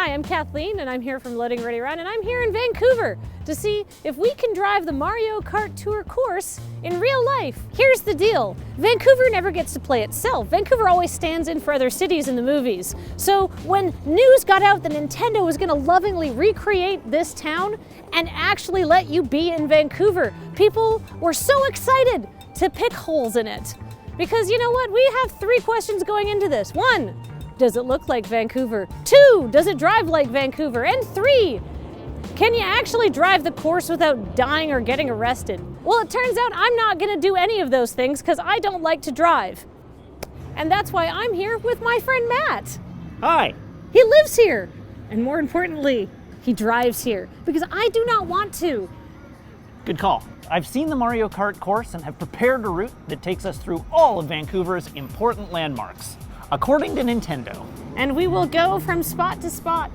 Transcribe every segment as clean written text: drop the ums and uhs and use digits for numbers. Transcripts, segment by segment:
Hi, I'm Kathleen, and I'm here from Loading Ready Run, and I'm here in Vancouver to see if we can drive the Mario Kart Tour course in real life. Here's the deal. Vancouver never gets to play itself. Vancouver always stands in for other cities in the movies. So when news got out that Nintendo was going to lovingly recreate this town and actually let you be in Vancouver, people were so excited to pick holes in it. Because you know what? We have 3 questions going into this. 1, does it look like Vancouver? 2, does it drive like Vancouver? And 3, can you actually drive the course without dying or getting arrested? Well, it turns out I'm not gonna do any of those things because I don't like to drive. And that's why I'm here with my friend Matt. Hi. He lives here. And more importantly, he drives here because I do not want to. Good call. I've seen the Mario Kart course and have prepared a route that takes us through all of Vancouver's important landmarks, according to Nintendo. And we will go from spot to spot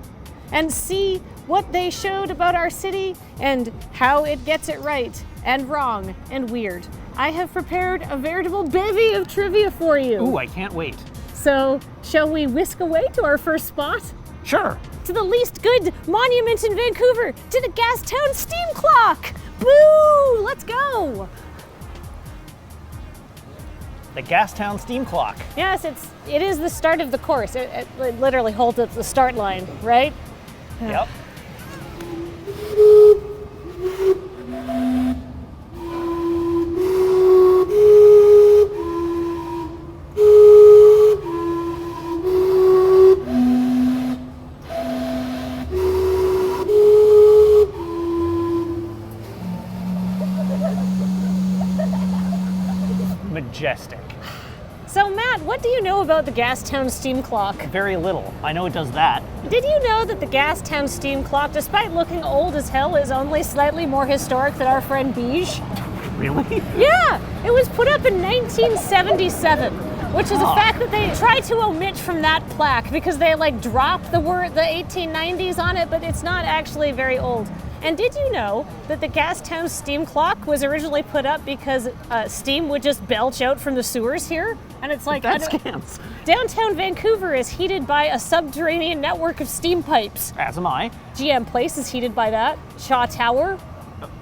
and see what they showed about our city and how it gets it right and wrong and weird. I have prepared a veritable bevy of trivia for you. Ooh, I can't wait. So, shall we whisk away to our first spot? Sure. To the least good monument in Vancouver, to the Gastown steam clock. Boo! Let's go! The Gastown steam clock. Yes, it is the start of the course. It literally holds at the start line, right? Yep. Majestic. So Matt, what do you know about the Gastown steam clock? Very little. I know it does that. Did you know that the Gastown steam clock, despite looking old as hell, is only slightly more historic than our friend Beige? Really? Yeah, it was put up in 1977, which is a fact that they tried to omit from that plaque because they dropped the 1890s on it, but it's not actually very old. And did you know that the Gastown steam clock was originally put up because steam would just belch out from the sewers here? And it's like That scans. Downtown Vancouver is heated by a subterranean network of steam pipes. As am I. GM Place is heated by that. Shaw Tower.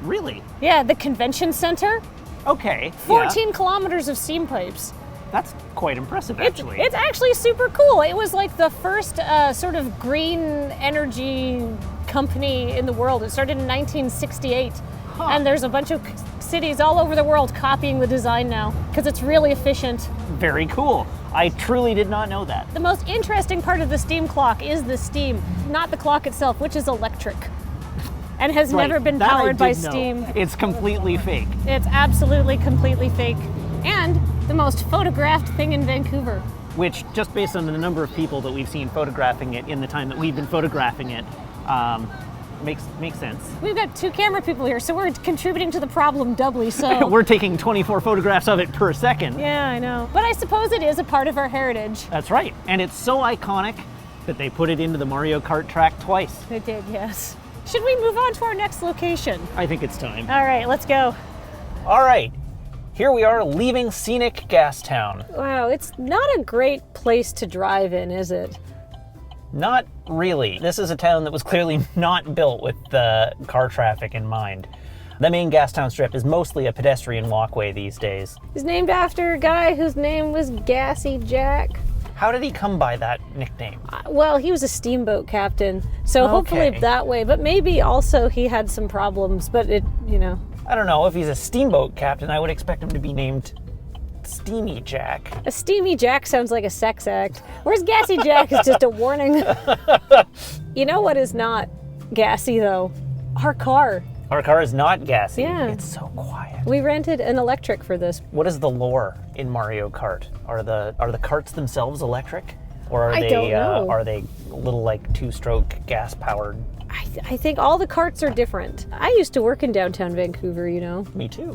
Really? Yeah, the convention center. Okay. 14 kilometers of steam pipes. That's quite impressive, actually. It's actually super cool. It was like the first sort of green energy company in the world. It started in 1968. And there's a bunch of cities all over the world copying the design now because it's really efficient. Very cool. I truly did not know that. The most interesting part of the steam clock is the steam, not the clock itself, which is electric and has never been That I powered by did know. steam. It's completely fake. It's absolutely completely fake. And the most photographed thing in Vancouver. Which, just based on the number of people that we've seen photographing it in the time that we've been photographing it, makes sense. We've got 2 camera people here, so we're contributing to the problem doubly, so. We're taking 24 photographs of it per second. Yeah, I know. But I suppose it is a part of our heritage. That's right. And it's so iconic that they put it into the Mario Kart track twice. It did, yes. Should we move on to our next location? I think it's time. All right, let's go. All right. Here we are leaving scenic Gastown. Wow, it's not a great place to drive in, is it? Not really. This is a town that was clearly not built with the car traffic in mind. The main Gastown strip is mostly a pedestrian walkway these days. It's named after a guy whose name was Gassy Jack. How did he come by that nickname? Well, he was a steamboat captain, so hopefully that way. But maybe also he had some problems, but I don't know. If he's a steamboat captain, I would expect him to be named Steamy Jack. A Steamy Jack sounds like a sex act. Whereas Gassy Jack is just a warning. You know what is not gassy, though? Our car. Our car is not gassy. Yeah. It's so quiet. We rented an electric for this. What is the lore in Mario Kart? Are the carts themselves electric? Or are I don't know. Are they little 2-stroke gas powered? I think all the carts are different. I used to work in downtown Vancouver, you know. Me too.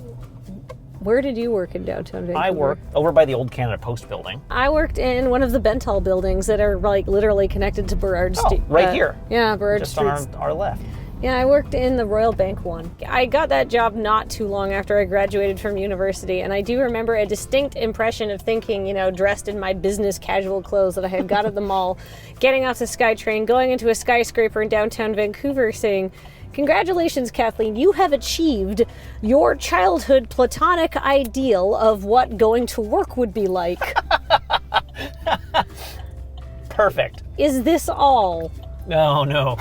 Where did you work in downtown Vancouver? I worked over by the old Canada Post building. I worked in one of the Bentall buildings that are literally connected to Burrard Street. Right here. Yeah, Burrard Just Street. on our left. Yeah, I worked in the Royal Bank one. I got that job not too long after I graduated from university, and I do remember a distinct impression of thinking, dressed in my business casual clothes that I had got at the mall, getting off the SkyTrain, going into a skyscraper in downtown Vancouver, saying, "Congratulations, Kathleen, you have achieved your childhood platonic ideal of what going to work would be like." Perfect. Is this all? Oh, no.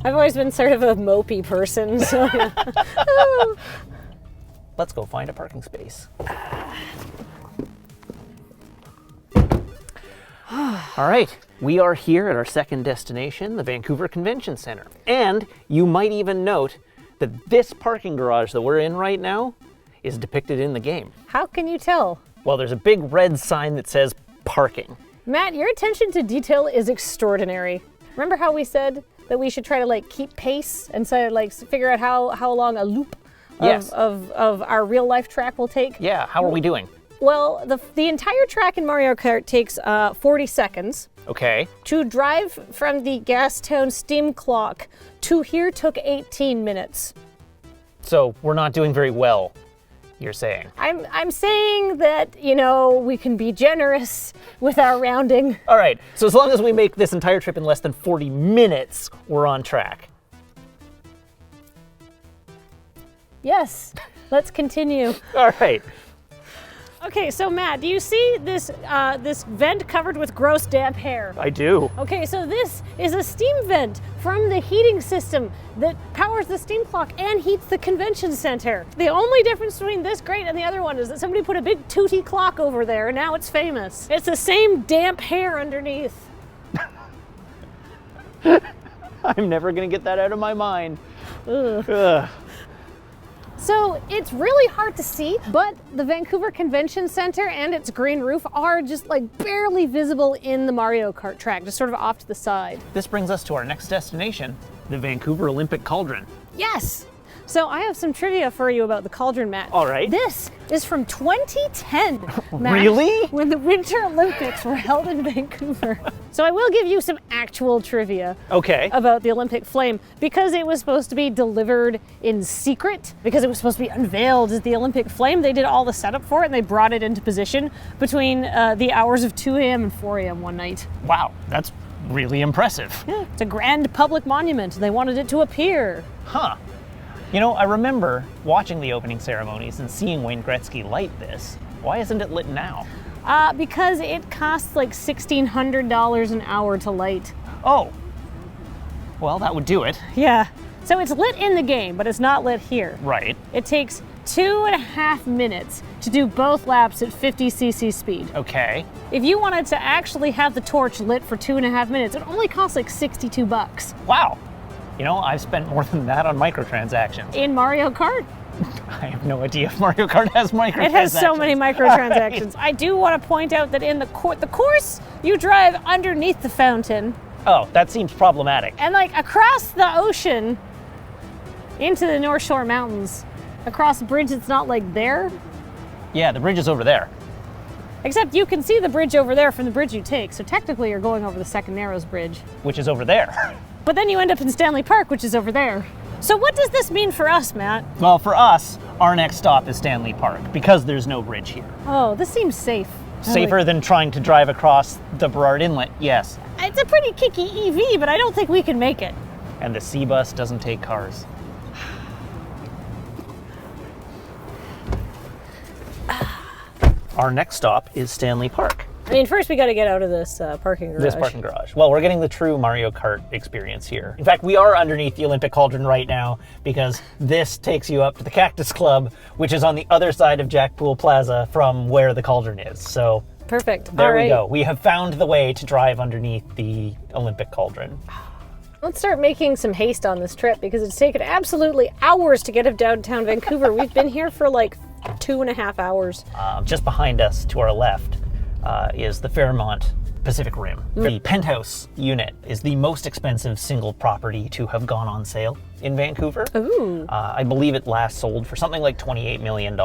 I've always been sort of a mopey person, so yeah. Let's go find a parking space. All right, we are here at our second destination, the Vancouver Convention Center. And you might even note that this parking garage that we're in right now is depicted in the game. How can you tell? Well, there's a big red sign that says parking. Matt, your attention to detail is extraordinary. Remember how we said that we should try to keep pace and figure out how long a loop of our real life track will take? Yeah, how are we doing? Well, the entire track in Mario Kart takes 40 seconds. Okay. To drive from the Gastown steam clock to here took 18 minutes. So we're not doing very well, you're saying? I'm saying that, we can be generous with our rounding. All right, so as long as we make this entire trip in less than 40 minutes, we're on track. Yes, let's continue. All right. Okay, so Matt, do you see this vent covered with gross damp hair? I do. Okay, so this is a steam vent from the heating system that powers the steam clock and heats the convention center. The only difference between this grate and the other one is that somebody put a big tooty clock over there and now it's famous. It's the same damp hair underneath. I'm never gonna get that out of my mind. Ugh. Ugh. So it's really hard to see, but the Vancouver Convention Center and its green roof are just barely visible in the Mario Kart track, just sort of off to the side. This brings us to our next destination, the Vancouver Olympic Cauldron. Yes! So I have some trivia for you about the cauldron, Matt. All right. This is from 2010, Matt. Really? When the Winter Olympics were held in Vancouver. So I will give you some actual trivia about the Olympic flame because it was supposed to be delivered in secret, because it was supposed to be unveiled as the Olympic flame. They did all the setup for it and they brought it into position between the hours of 2 a.m. and 4 a.m. one night. Wow, that's really impressive. Yeah, it's a grand public monument and they wanted it to appear. Huh. I remember watching the opening ceremonies and seeing Wayne Gretzky light this. Why isn't it lit now? Because it costs $1,600 an hour to light. Oh. Well, that would do it. Yeah. So it's lit in the game, but it's not lit here. Right. It takes 2.5 minutes to do both laps at 50 cc speed. Okay. If you wanted to actually have the torch lit for 2.5 minutes, it only costs $62. Wow. I've spent more than that on microtransactions. In Mario Kart? I have no idea if Mario Kart has microtransactions. It has so many microtransactions. Right. I do want to point out that in the course, you drive underneath the fountain. Oh, that seems problematic. And across the ocean into the North Shore Mountains, across a bridge that's not there. Yeah, the bridge is over there. Except you can see the bridge over there from the bridge you take, so technically you're going over the Second Narrows Bridge. Which is over there. But then you end up in Stanley Park, which is over there. So what does this mean for us, Matt? Well, for us, our next stop is Stanley Park, because there's no bridge here. Oh, this seems safe. Safer than trying to drive across the Burrard Inlet, yes. It's a pretty kicky EV, but I don't think we can make it. And the C-Bus doesn't take cars. Our next stop is Stanley Park. First we got to get out of this parking garage. This parking garage. Well, we're getting the true Mario Kart experience here. In fact, we are underneath the Olympic Cauldron right now because this takes you up to the Cactus Club, which is on the other side of Jackpool Plaza from where the Cauldron is. So perfect. There we go. We have found the way to drive underneath the Olympic Cauldron. Let's start making some haste on this trip because it's taken absolutely hours to get to downtown Vancouver. We've been here for 2.5 hours. Just behind us to our left is the Fairmont Pacific Rim. The penthouse unit is the most expensive single property to have gone on sale in Vancouver. Ooh. I believe it last sold for something like $28 million.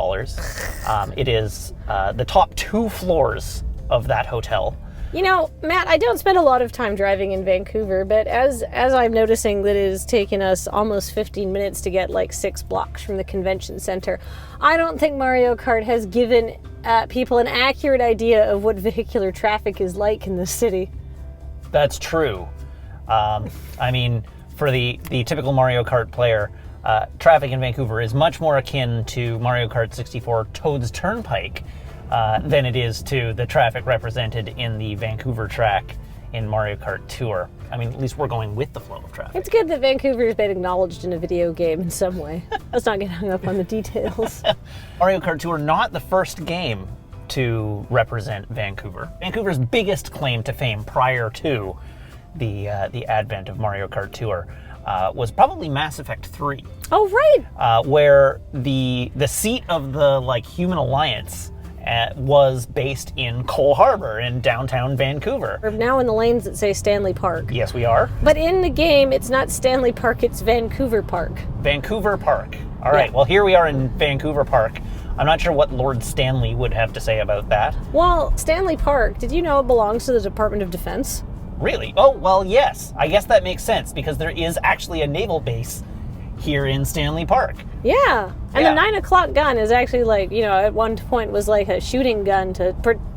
It is the top 2 floors of that hotel You know, Matt, I don't spend a lot of time driving in Vancouver, but as I'm noticing that it has taken us almost 15 minutes to get like 6 blocks from the convention center, I don't think Mario Kart has given people an accurate idea of what vehicular traffic is like in this city. That's true. I mean, for the typical Mario Kart player, traffic in Vancouver is much more akin to Mario Kart 64 Toad's Turnpike than it is to the traffic represented in the Vancouver track in Mario Kart Tour. I mean, at least we're going with the flow of traffic. It's good that Vancouver's been acknowledged in a video game in some way. Let's not get hung up on the details. Mario Kart Tour, not the first game to represent Vancouver. Vancouver's biggest claim to fame prior to the advent of Mario Kart Tour was probably Mass Effect 3. Oh, right! Where the seat of the Human Alliance was based in Cole Harbour in downtown Vancouver. We're now in the lanes that say Stanley Park. Yes, we are. But in the game, it's not Stanley Park, it's Vancouver Park. Vancouver Park. All right, well, here we are in Vancouver Park. I'm not sure what Lord Stanley would have to say about that. Well, Stanley Park, did you know it belongs to the Department of Defense? Really? Oh, well, yes. I guess that makes sense because there is actually a naval base here in Stanley Park. Yeah. And the 9 o'clock gun is actually at one point was like a shooting gun to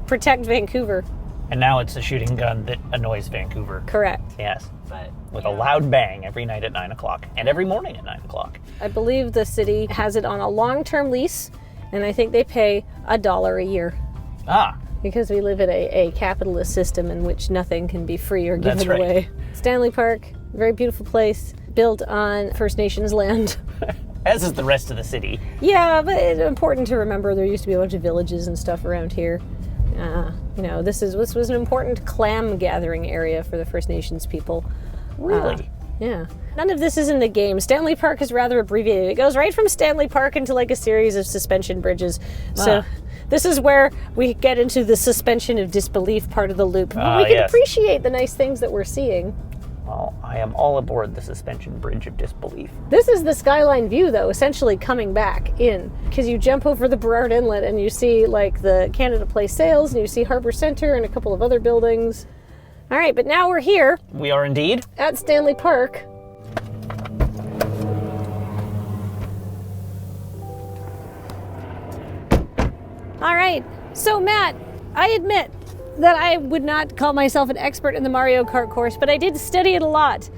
protect Vancouver. And now it's a shooting gun that annoys Vancouver. Correct. Yes. But with a loud bang every night at 9 o'clock and every morning at 9 o'clock. I believe the city has it on a long-term lease, and I think they pay $1 a year. Ah. Because we live in a capitalist system in which nothing can be free or given away. Stanley Park, very beautiful place, built on First Nations land. As is the rest of the city. Yeah, but it's important to remember there used to be a bunch of villages and stuff around here. This was an important clam gathering area for the First Nations people. Really? Yeah. None of this is in the game. Stanley Park is rather abbreviated. It goes right from Stanley Park into a series of suspension bridges. So this is where we get into the suspension of disbelief part of the loop. But we can appreciate the nice things that we're seeing. Well, I am all aboard the suspension bridge of disbelief. This is the skyline view, though, essentially coming back in. Because you jump over the Burrard Inlet and you see, the Canada Place Sales, and you see Harbour Centre and a couple of other buildings. All right, but now we're here. We are indeed. At Stanley Park. All right, so Matt, I admit that I would not call myself an expert in the Mario Kart course, but I did study it a lot.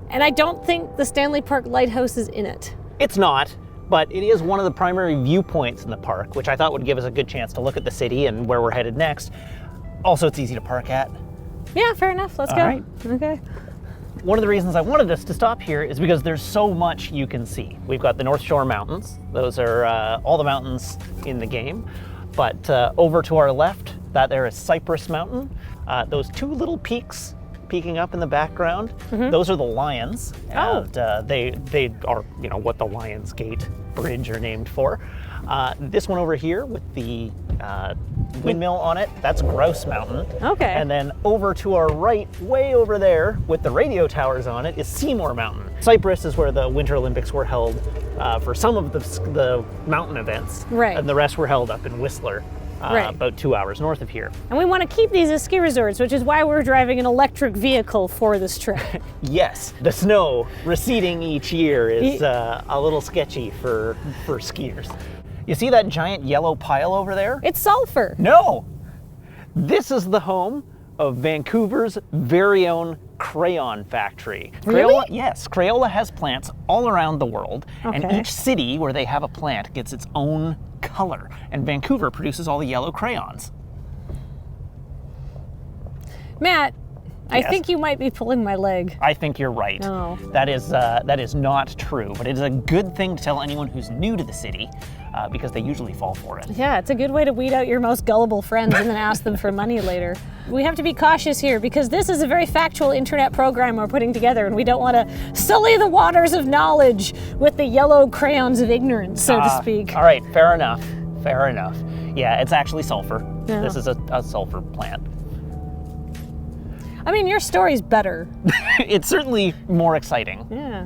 And I don't think the Stanley Park Lighthouse is in it. It's not, but it is one of the primary viewpoints in the park, which I thought would give us a good chance to look at the city and where we're headed next. Also, it's easy to park at. Yeah, fair enough. Let's go. All right. Okay. One of the reasons I wanted us to stop here is because there's so much you can see. We've got the North Shore Mountains. Those are all the mountains in the game. But over to our left, that there is Cypress Mountain. Those two little peaks peeking up in the background, those are the Lions. And they are, what the Lions Gate Bridge are named for. This one over here with the windmill on it, that's Grouse Mountain. Okay. And then over to our right, way over there, with the radio towers on it, is Seymour Mountain. Cypress is where the Winter Olympics were held for some of the mountain events. Right. And the rest were held up in Whistler, about 2 hours north of here. And we want to keep these as ski resorts, which is why we're driving an electric vehicle for this trip. Yes, the snow receding each year is a little sketchy for skiers. You see that giant yellow pile over there? It's sulfur. No! This is the home of Vancouver's very own crayon factory. Really? Crayola, yes, Crayola has plants all around the world, and Okay. each city where they have a plant gets its own color, and Vancouver produces all the yellow crayons. Matt, I Yes. think you might be pulling my leg. I think you're right. Oh. That is not true, but it is a good thing to tell anyone who's new to the city, because they usually fall for it. Yeah, it's a good way to weed out your most gullible friends and then ask them for money later. We have to be cautious here because this is a very factual internet program we're putting together, and we don't want to sully the waters of knowledge with the yellow crayons of ignorance, so to speak. All right, fair enough. Fair enough. Yeah, it's actually sulfur. Yeah. This is a sulfur plant. I mean, your story's better. It's certainly more exciting. Yeah.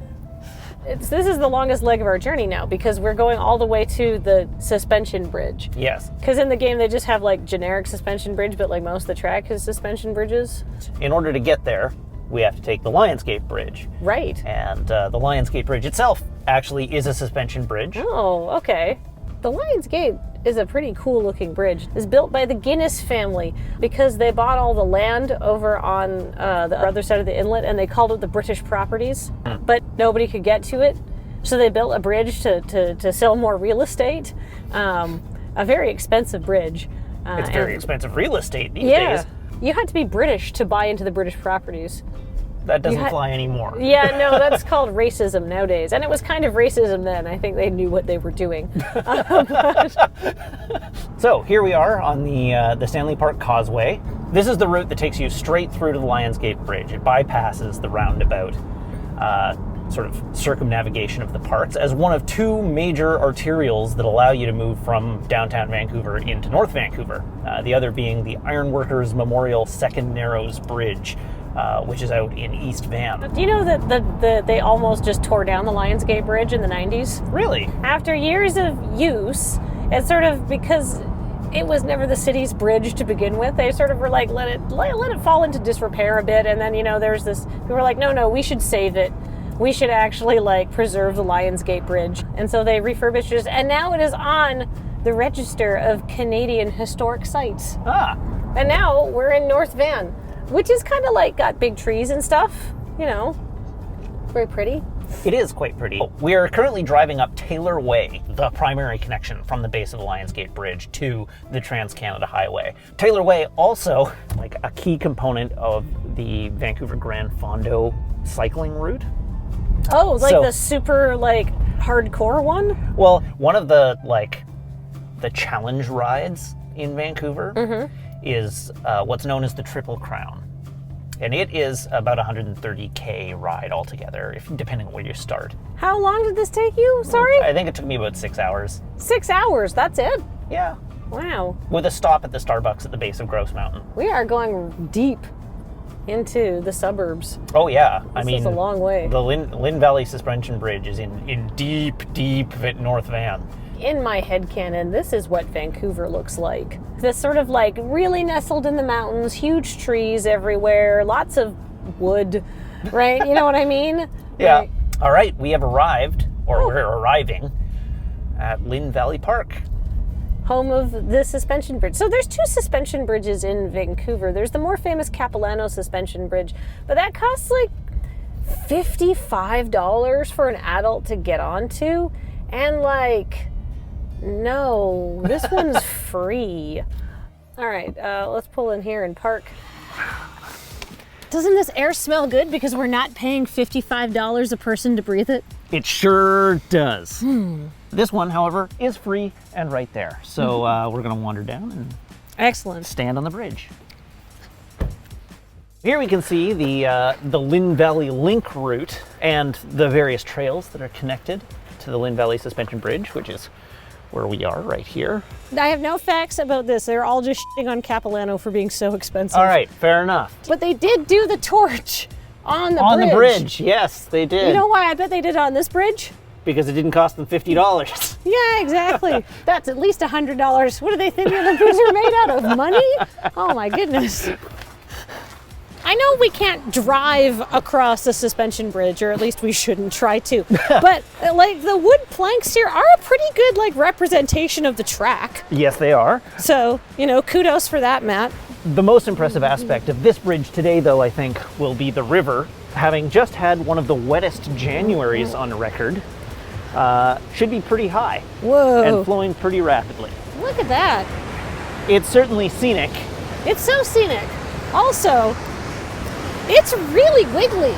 this is the longest leg of our journey now because we're going all the way to the suspension bridge. Yes. Because in the game they just have like generic suspension bridge, but like most of the track is suspension bridges. In order to get there, we have to take the Lionsgate Bridge. Right. And the Lionsgate Bridge itself actually is a suspension bridge. Oh, okay. The Lionsgate is a pretty cool looking bridge. It's built by the Guinness family because they bought all the land over on the other side of the inlet and they called it the British properties, but nobody could get to it. So they built a bridge to sell more real estate. A very expensive bridge. It's very expensive real estate these days. You had to be British to buy into the British properties. That doesn't fly anymore. Yeah, no, that's called racism nowadays. And it was kind of racism then. I think they knew what they were doing. So here we are on the Stanley Park Causeway. This is the route that takes you straight through to the Lionsgate Bridge. It bypasses the roundabout sort of circumnavigation of the parks as one of two major arterials that allow you to move from downtown Vancouver into North Vancouver. The other being the Ironworkers Memorial Second Narrows Bridge, which is out in East Van. Do you know that they almost just tore down the Lionsgate Bridge in the 90s? Really? After years of use, it's sort of because it was never the city's bridge to begin with. They sort of were like, let it fall into disrepair a bit. And then, there's this, people were like, no, we should save it. We should actually preserve the Lionsgate Bridge. And so they refurbished it. And now it is on the Register of Canadian Historic Sites. Ah. And now we're in North Van, which is kind of got big trees and stuff, very pretty. It is quite pretty. We are currently driving up Taylor Way, the primary connection from the base of the Lionsgate Bridge to the Trans-Canada Highway. Taylor Way also a key component of the Vancouver Grand Fondo cycling route. Oh, the super hardcore one? Well, one of the the challenge rides in Vancouver is what's known as the Triple Crown. And it is about 130K ride altogether, depending on where you start. How long did this take you? Sorry? I think it took me about 6 hours. 6 hours? That's it? Yeah. Wow. With a stop at the Starbucks at the base of Grouse Mountain. We are going deep into the suburbs. Oh, yeah. This is a long way. The Lynn Valley Suspension Bridge is in deep North Van. In my headcanon, this is what Vancouver looks like. This sort of really nestled in the mountains, huge trees everywhere, lots of wood, right? You know what I mean? Yeah. All right, we have arrived, or we're arriving, at Lynn Valley Park. Home of the suspension bridge. So there's two suspension bridges in Vancouver. There's the more famous Capilano suspension bridge, but that costs $55 for an adult to get onto. And no, this one's free. All right, let's pull in here and park. Doesn't this air smell good because we're not paying $55 a person to breathe it? It sure does. This one, however, is free and right there. So we're going to wander down and excellent. Stand on the bridge. Here we can see the Lynn Valley Link route and the various trails that are connected to the Lynn Valley Suspension Bridge, which is where we are right here. I have no facts about this. They're all just shitting on Capilano for being so expensive. All right, fair enough. But they did do the torch on the bridge. On the bridge, yes, they did. You know why I bet they did it on this bridge? Because it didn't cost them $50. Yeah, exactly. That's at least $100. What do they think the Olympics are made out of? Money? Oh my goodness. I know we can't drive across a suspension bridge, or at least we shouldn't try to. But the wood planks here are a pretty good representation of the track. Yes, they are. So, kudos for that, Matt. The most impressive aspect of this bridge today, though, I think, will be the river. Having just had one of the wettest Januaries on record, should be pretty high. Whoa. And flowing pretty rapidly. Look at that. It's certainly scenic. It's so scenic. Also, it's really wiggly.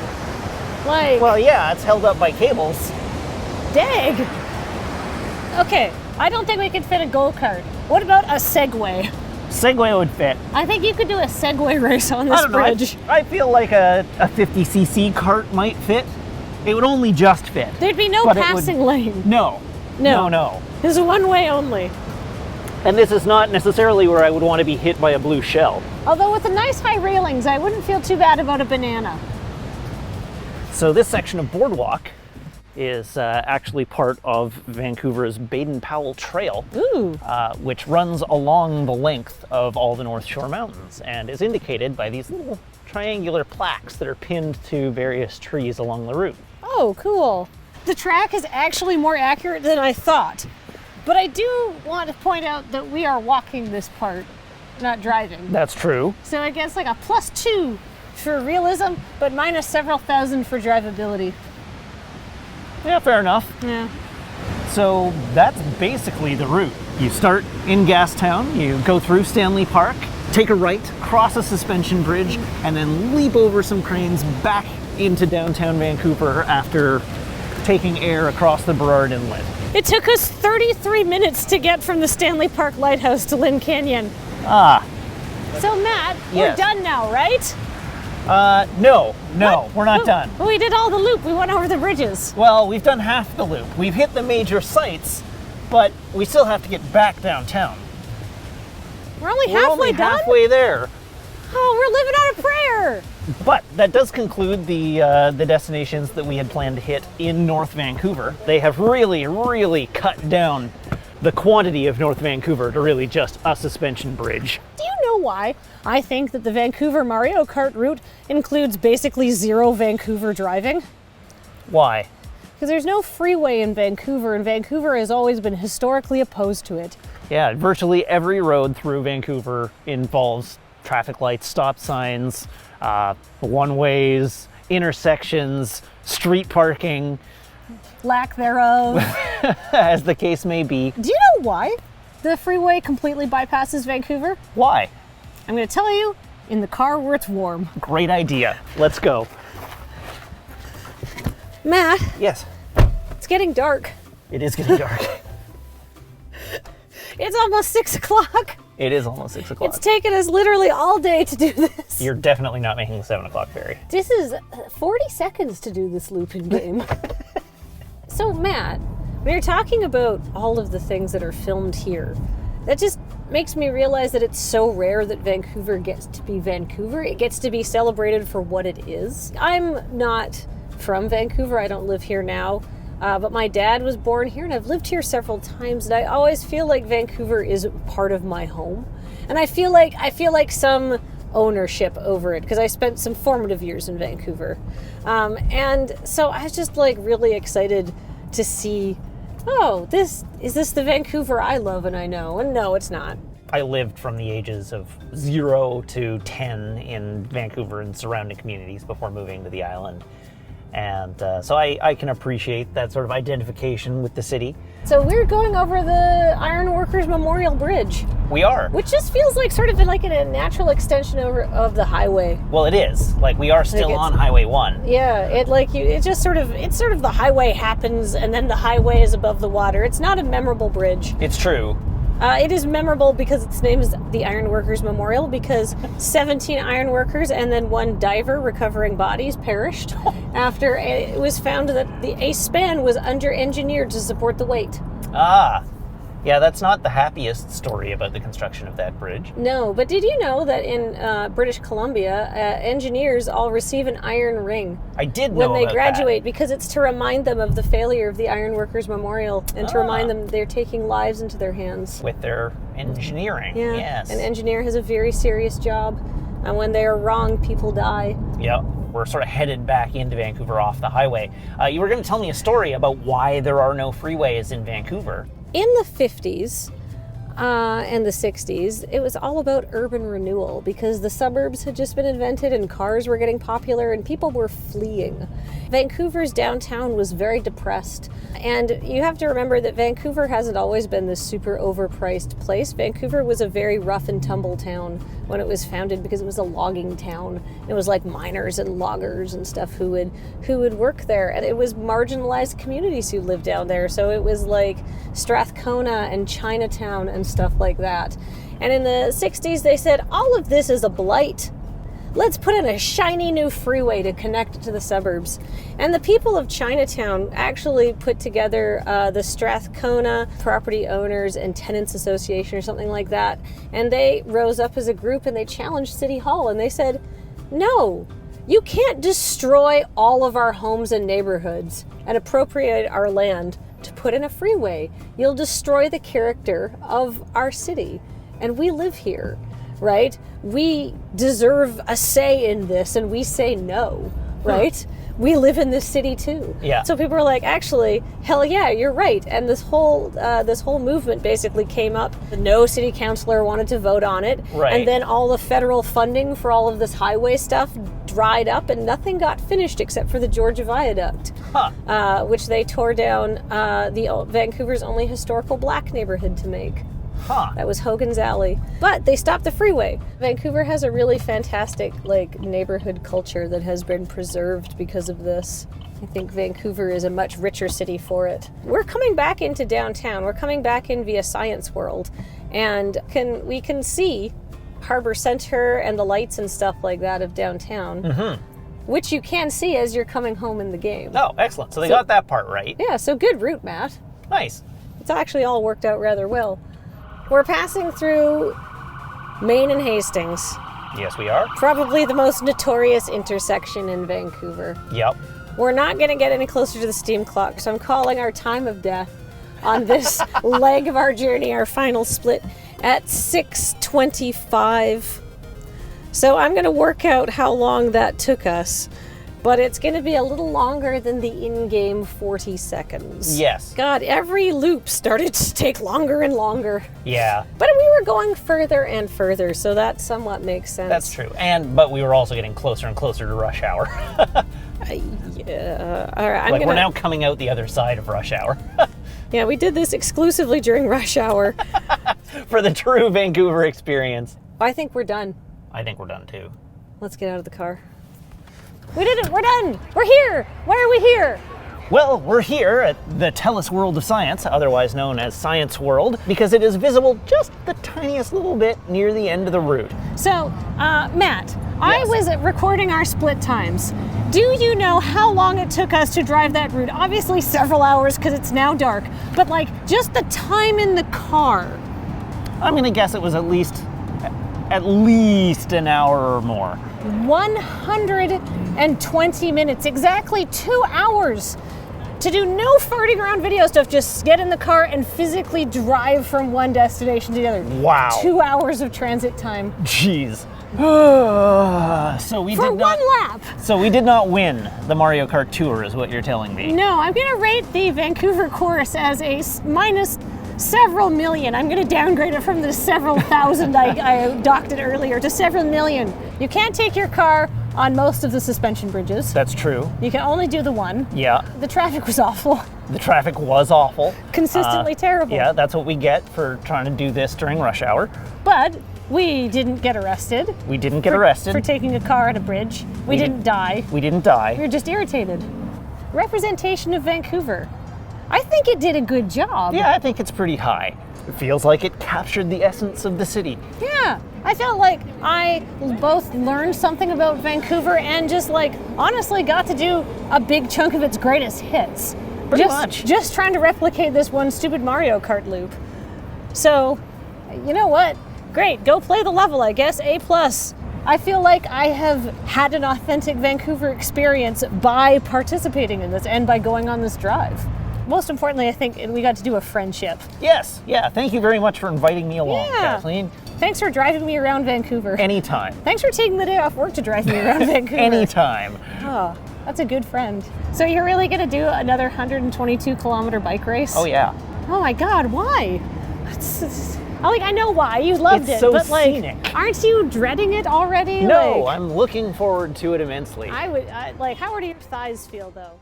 Well, yeah, it's held up by cables. Dang. Okay, I don't think we could fit a go-kart. What about a Segway? Segway would fit. I think you could do a Segway race on this bridge. I feel like a 50cc cart might fit. It would only just fit. There'd be no passing lane. No. This is one way only. And this is not necessarily where I would want to be hit by a blue shell. Although with the nice high railings, I wouldn't feel too bad about a banana. So this section of boardwalk is actually part of Vancouver's Baden-Powell Trail, Ooh. which runs along the length of all the North Shore Mountains and is indicated by these little triangular plaques that are pinned to various trees along the route. Oh, cool. The track is actually more accurate than I thought. But I do want to point out that we are walking this part, not driving. That's true. So I guess like a +2 for realism, but minus several thousand for drivability. Yeah, fair enough. Yeah. So that's basically the route. You start in Gastown, you go through Stanley Park, take a right, cross a suspension bridge, and then leap over some cranes back into downtown Vancouver after taking air across the Burrard Inlet. It took us 33 minutes to get from the Stanley Park Lighthouse to Lynn Canyon. Ah. So Matt, Yes. we're done now, right? No, What? we're not done. We did all the loop. We went over the bridges. Well, we've done half the loop. We've hit the major sites, but we still have to get back downtown. We're only We're halfway only done? halfway there. Oh, we're living on a prayer. But that does conclude the destinations that we had planned to hit in North Vancouver. They have really cut down the quantity of North Vancouver to really just a suspension bridge. Do you know why I think that the Vancouver Mario Kart route includes basically zero Vancouver driving? Why? Because there's no freeway in Vancouver, and Vancouver has always been historically opposed to it. Yeah, virtually every road through Vancouver involves traffic lights, stop signs, one-ways, intersections, street parking, Lack thereof. as the case may be. Do you know why the freeway completely bypasses Vancouver? Why? I'm going to tell you in the car where it's warm. Great idea. Let's go. Matt, Yes, it's getting dark. it is getting dark. It's almost 6 o'clock. It is almost 6 o'clock. It's taken us literally all day to do this. You're definitely not making the 7 o'clock ferry. This is 40 seconds to do this looping game. So Matt, when you're talking about all of the things that are filmed here, that just makes me realize that it's so rare that Vancouver gets to be Vancouver. It gets to be celebrated for what it is. I'm not from Vancouver. I don't live here now. But my dad was born here, and I've lived here several times, and I always feel like Vancouver is part of my home. And I feel like some ownership over it, because I spent some formative years in Vancouver. And so I was just like really excited to see, oh, is this the Vancouver I love and I know? And no, it's not. I lived from the ages of 0 to 10 in Vancouver and surrounding communities before moving to the island. And so I can appreciate that sort of identification with the city. So we're going over the Iron Workers Memorial Bridge, We are. which just feels like sort of like a natural extension of the highway. Well, it is. Like, we are still it's- on Highway 1. Yeah, it's sort of the highway happens and then the highway is above the water. It's not a memorable bridge. It's true. It is memorable because its name is the Iron Workers Memorial, because 17 iron workers and then one diver recovering bodies perished after it was found that a span was under-engineered to support the weight. Ah. Yeah, that's not the happiest story about the construction of that bridge. No, but did you know that in British Columbia, engineers all receive an iron ring I did know when they about graduate, because it's to remind them of the failure of the Iron Workers Memorial and to remind them they're taking lives into their hands. that. With their engineering. Yeah, Yes. an engineer has a very serious job, and when they are wrong, people die. Yep. We're sort of headed back into Vancouver off the highway. You were going to tell me a story about why there are no freeways in Vancouver. In the 50s and the 60s, it was all about urban renewal, because the suburbs had just been invented and cars were getting popular and people were fleeing. Vancouver's downtown was very depressed, and you have to remember that Vancouver hasn't always been this super overpriced place. Vancouver was a very rough and tumble town when it was founded, because it was a logging town. It was like miners and loggers and stuff who would work there, and it was marginalized communities who lived down there. So it was like Strathcona and Chinatown and stuff like that. And in the 60s, they said, all of this is a blight. Let's put in a shiny new freeway to connect it to the suburbs. And the people of Chinatown actually put together the Strathcona Property Owners and Tenants Association or something like that. And they rose up as a group and they challenged City Hall, and they said, no, you can't destroy all of our homes and neighborhoods and appropriate our land to put in a freeway. You'll destroy the character of our city. And we live here, right? We deserve a say in this, and we say no, right? We live in this city too. Yeah. So people are like, actually, hell yeah, you're right. And this whole movement basically came up. No city councilor wanted to vote on it. Right. And then all the federal funding for all of this highway stuff dried up, and nothing got finished except for the Georgia Viaduct, which they tore down Vancouver's only historical black neighborhood to make. That was Hogan's Alley. But they stopped the freeway. Vancouver has a really fantastic neighborhood culture that has been preserved because of this. I think Vancouver is a much richer city for it. We're coming back into downtown. We're coming back in via Science World. And we can see Harbor Center and the lights and stuff like that of downtown, which you can see as you're coming home in the game. Oh, excellent. So they got that part right. Yeah, so good route, Matt. Nice. It's actually all worked out rather well. We're passing through Main and Hastings. Yes, we are. Probably the most notorious intersection in Vancouver. Yep. We're not going to get any closer to the steam clock, so I'm calling our time of death on this leg of our journey, our final split, at 6:25. So I'm going to work out how long that took us, but it's going to be a little longer than the in-game 40 seconds. Yes. God, every loop started to take longer and longer. Yeah. But we were going further and further, so that somewhat makes sense. That's true. But we were also getting closer and closer to rush hour. Yeah. All right. We're now coming out the other side of rush hour. Yeah, we did this exclusively during rush hour. For the true Vancouver experience. I think we're done. I think we're done too. Let's get out of the car. We did it! We're done! We're here! Why are we here? Well, we're here at the TELUS World of Science, otherwise known as Science World, because it is visible just the tiniest little bit near the end of the route. So, Matt, I was recording our split times. Do you know how long it took us to drive that route? Obviously several hours because it's now dark, but just the time in the car. I'm gonna guess it was at least an hour or more. 120 minutes, exactly 2 hours to do no farting around video stuff, just get in the car and physically drive from one destination to the other. Wow. 2 hours of transit time. Jeez. So we For did not, one lap. So we did not win the Mario Kart Tour, is what you're telling me. No, I'm going to rate the Vancouver course as a minus several million. I'm going to downgrade it from the several thousand I docked it earlier to several million. You can't take your car on most of the suspension bridges. That's true. You can only do the one. Yeah. The traffic was awful. The traffic was awful. Consistently terrible. Yeah, that's what we get for trying to do this during rush hour. But we didn't get arrested. We didn't get arrested. For taking a car at a bridge. We didn't die. We didn't die. We were just irritated. Representation of Vancouver. I think it did a good job. Yeah, I think it's pretty high. It feels like it captured the essence of the city. Yeah, I felt like I both learned something about Vancouver and just honestly got to do a big chunk of its greatest hits. Pretty much. Just trying to replicate this one stupid Mario Kart loop. So, you know what? Great, go play the level, I guess. A+. I feel like I have had an authentic Vancouver experience by participating in this and by going on this drive. Most importantly, I think we got to do a friendship. Yes, yeah. Thank you very much for inviting me along, Kathleen. Thanks for driving me around Vancouver. Anytime. Thanks for taking the day off work to drive me around Vancouver. Anytime. Oh, that's a good friend. So you're really going to do another 122 kilometer bike race? Oh, yeah. Oh my God, why? I know why. You loved it's it, so but scenic. Aren't you dreading it already? No, I'm looking forward to it immensely. How do your thighs feel though?